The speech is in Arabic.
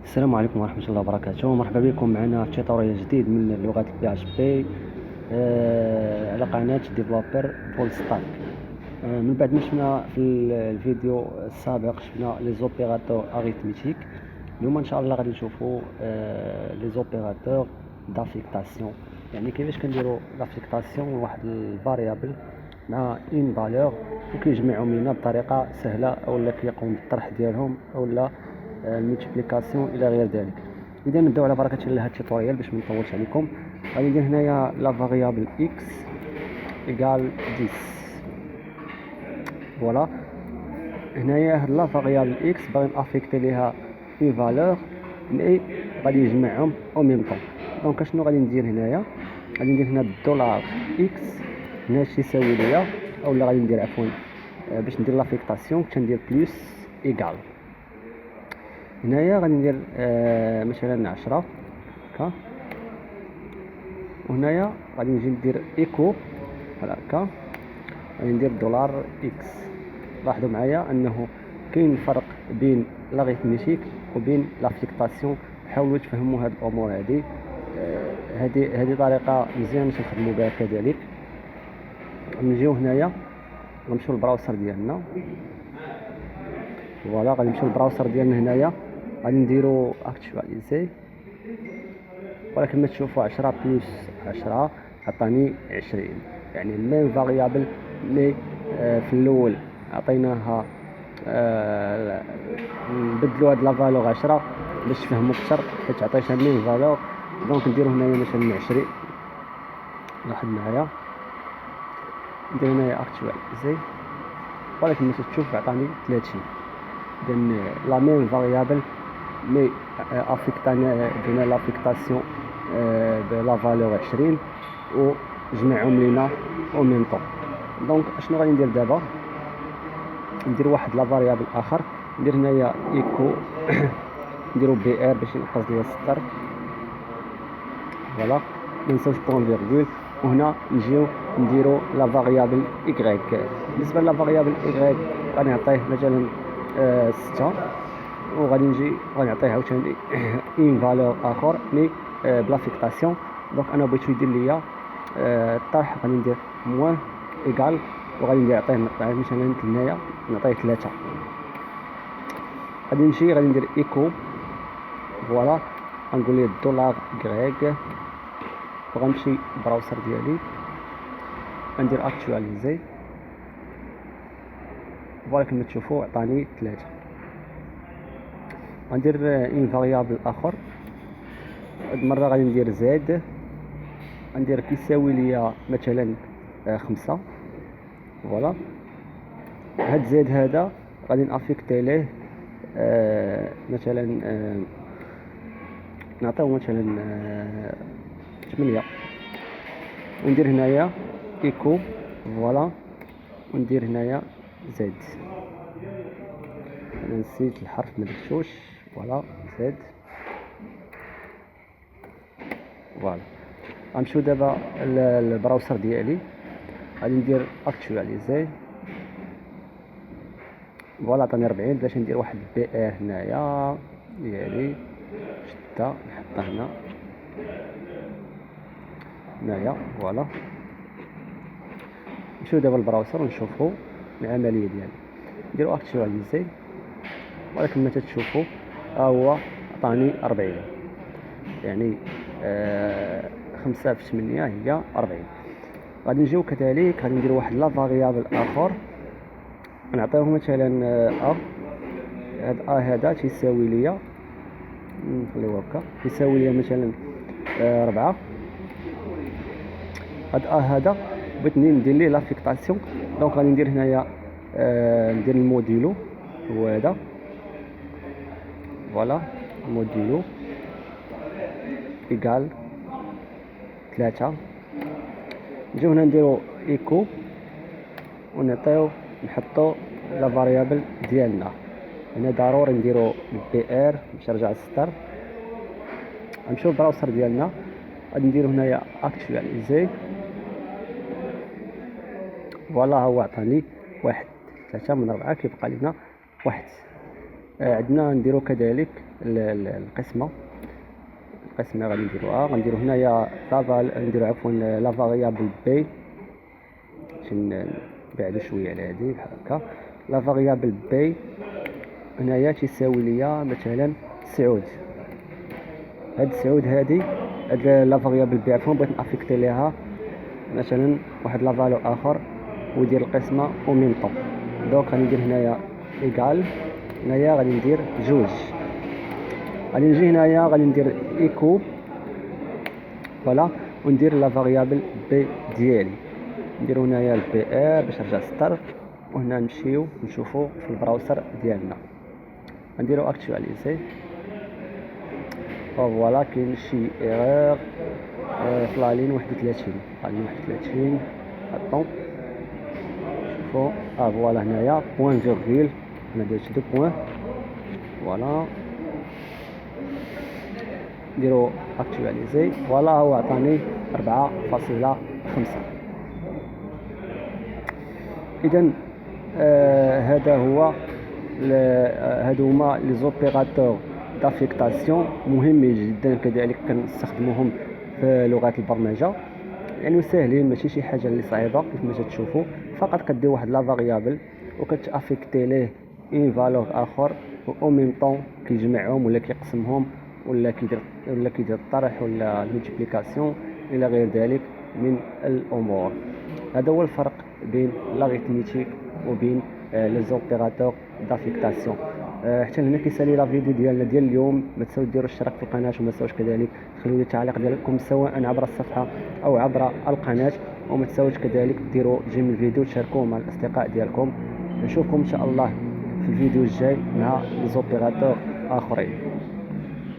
السلام عليكم ورحمة الله وبركاته. مرحبا بكم معنا في توتوريال جديد من لغة البي اتش بي على قناة ديفلوبر فول ستاك. من بعد ما شفنا في الفيديو السابق شفنا لي زوبيراتور اريثميتيك. اليوم ان شاء الله غادي نشوفوا لي زوبيراتور دافيكتاسيون، يعني كيفاش كنديروا لافيكتاسيون لواحد الفاريابل مع ان فالور وكيجمعهم لينا بطريقه سهله، اولا كيقوم بالطرح ديالهم اولا الملتيبليكاسيون الى غير ذلك. اذا نبداو على بركه الله هذا التوتوريال باش ما نطولش عليكم. غادي ندير هنايا لا فاريابل اكس ايكال 10. فوالا هنايا هاد لا فاريابل اكس باغي نافيكتي ليها اون فالور مي غادي يجمعهم او ميم طون. دونك شنو غادي ندير هنايا؟ غادي ندير هنا دولار اكس هنا شي يساوي ليا، اولا غادي ندير عفوا باش ندير لافيكتاسيون كندير بلس ايكال. هنايا غادي ندير مثلا 10 هكا، وهنايا غادي نجي ندير ايكو بحال هكا، غادي ندير دولار اكس. لاحظوا معايا انه كاين فرق بين لاغيثميتيك وبين لافيكتاسيون. حاولوا تفهموا هاد الامور هادي. هذه طريقه مزيان باش نخدموا بها كذلك. نجيو هنايا غنمشيو للبراوسر ديالنا. فوالا غادي نمشيو للبراوسر ديالنا هنايا، غادي نديرو اكتواليزي، ولكن ما تشوفوا 10 بلس 10 عطاني 20، يعني ميم فاريابل مي في الاول عطيناها نبدلوا هاد لا فالور 10 باش تفهموا اكثر، حيت عطيتها ميم فالور. دونك نديرو هنايا مثلا 20. لاحظ معايا ندير هنايا اكتواليزي، ولكن ما تشوف عطاني 30. اذا لا ميم فاريابل مي افيكتانا درنا لافيكتاسيون بلا فالور 20 وجمعهم لينا او ميم طون. دونك اشنو غادي ندير دابا؟ ندير واحد لا فاريابل اخر، ندير هنايا ايكو نديرو بي ار باش ينقص ليا السطر. فوالا ما نساوش بوين فيرغول، وهنا نجيو نديرو لا فاريابل ايكغيك. بالنسبه لا فاريابل ايكغيك غادي نعطيه مثلا 6، وغادي نجي غنعطيه عاوتاني ان فالور اخر مي بلافيكتاسيون. دونك انا بغيتو يدير ليا الطرح، غادي ندير موان ايكال، وغادي نعطيه مثلا هنايا نعطيه 3. غادي نمشي غادي ندير ايكو، فوالا غنقول ليه دولار غريك، وغنمشي البراوسر ديالي غندير اكتواليزي. فوالا كما تشوفوا عطاني 3. غندير ان فاريابل اخر، هاد المره غادي ندير زاد، غندير كيساوي ليا مثلا 5. فوالا هاد زاد هذا غادي نافيكتي ليه مثلا نعطيو مثلا 8، وندير هنايا ايكو. فوالا وندير هنايا زد، انا نسيت الحرف ما درتوش. فوالا زد. فوالا غنمشيو دابا للبراوسر ديالي، غادي ندير اكتواليزي. فوالا عطاني 40. باش ندير واحد بي ار هنايا ديالي شتا نحطها هنايا. فوالا نمشيو دابا للبراوسر ونشوفوا العمليه ديالي. نديرو اكتواليزي، ولكن ما تتشوفوا هو عطاني 40، يعني 5 في 8 هي 40. غادي نجيو كذلك غادي ندير واحد لا فاريابل اخر، نعطيوه مثلا هاد هذا تيساوي ليا، نخليوه هكا، تيساوي ليا مثلا 4. هاد هذا بغيت ندير ليه لافيكتاسيون. دونك غادي ندير هنايا ندير الموديلو هو هذا. فوالا موديلو ايكال 3. نجيو هنا نديرو ايكو ونعطيو نحطو لا فاريابل ديالنا. هنا ضروري نديرو بي ار باش نرجع للسطر. غنمشيو للبراوسر ديالنا، غادي نديرو هنايا اكتواليزي. فوالا هو عطاني 1. 3 من 4 كيبقى لينا 1. عندنا نديرو كذلك القسمة غادي نديروها. غنديرو هنايا نديرو عفوا لا فاريابل بي، باش نبعدو شويه على هادي بحال هكا. لا فاريابل بي هنايا تيساوي ليا مثلا 9. هاد 9 هادي، هاد لا فاريابل بي عفوا بغيت نافيكتي ليها مثلا واحد لا فالو اخر ويدير القسمه او ميم طون. دونك غادي ندير هنايا ايكال، هنايا غادي ندير 2. غادي نجي هنايا غادي ندير ايكو فوالا، وندير لا فاريابل بي ديالي. نديرو هنايا البي ار باش نرجع سطر، وهنا نمشيو نشوفو في البراوسر ديالنا. غنديرو اكتواليزي. فوالا كاين شي ايرور في لا لين 31. اطون شوفو فوالا هنايا بوين فيرغول، هنا درت 2 بوين. فوالا نديرو اكتواليزي. فوالا هو عطاني 4.5. اذا هذا هو هادو هما لي زوبيراتور دافيكتاسيون مهمين جدا، كذلك كنستخدموهم في لغات البرمجه، يعني ساهلين ماشي شي حاجه اللي صعيبه. كيف ما تشوفوا فقط كدير واحد لا فاريابل وكتافيكتي ليه اون فالور اخر، او ميم طون كيجمعهم ولا كيقسمهم ولا كيدير الطرح ولا الملتيبليكاسيون الى غير ذلك من الامور. هذا هو الفرق بين لاغيتميتيك وبين لي زوبيراتور دافيكتاسيون. حتى هنا كيسالي لا فيديو ديالنا ديال اليوم. ما تنساوش ديروا الاشتراك في القناه، وما تنساوش كذلك تخليو لي التعليق ديالكم سواء عبر الصفحه او عبر القناه، وما تنساوش كذلك ديروا جيم الفيديو تشاركوه مع الاصدقاء ديالكم. نشوفكم ان شاء الله في الفيديو الجاي مع لي زوبيراتور اخرين.